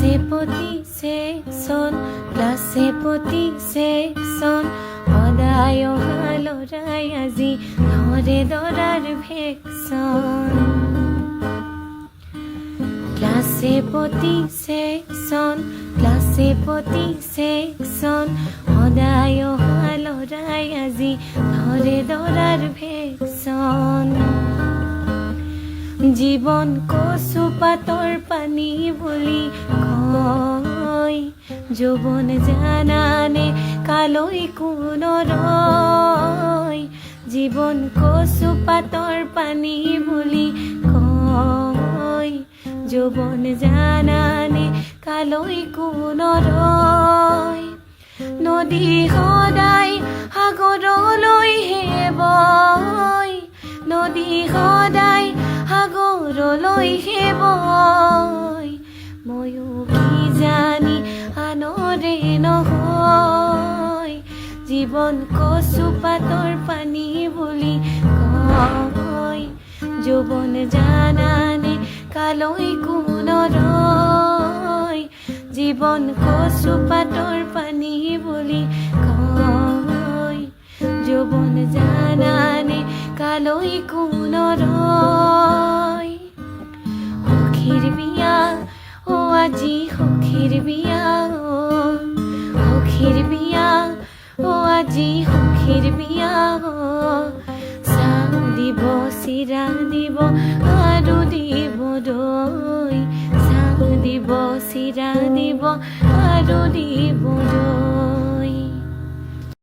প্ৰতি ছেকশ্যন ক্লাছে প্ৰতি ছেকশ্যন সদায় অহা ল'ৰাই আজি ধৰে দৰাৰ ভেকশ্যন ক্লাছে প্ৰতি ছেকশ্যন ক্লাছে প্ৰতি ছেকশ্যন সদায় অহা ল'ৰাই আজি ধৰে দৰাৰ ভেকশ্যন জীৱন কচু পাতৰ পানী বুলি কয় যৌৱন জানানে কালৈ কোন ৰয় জীৱন কচু পাতৰ পানী বুলি কয় যৌৱন জানানে কালৈ কোন ৰয় নদী সদায় সাগৰলৈহে বয় নদী সদায় সাগৰলৈহে বয় ময়ো কি জানি আনৰে নহয় জীৱন কচু পাতৰ পানী বুলি কয় যৌৱন জানানে কালৈ কোন ৰয় জীৱন কচু পাতৰ পানী বুলি কয় যৌৱন জানানে কালৈ কোন ৰয় সখীৰ বিয়া অ আজি সখীৰ বিয়া সখীৰ বিয়া অ আজি সখীৰ বিয়া চাহ দিব চিৰা দিব আৰু দিব দৈ চাহ দিব চিৰা দিব আৰু দিব দৈ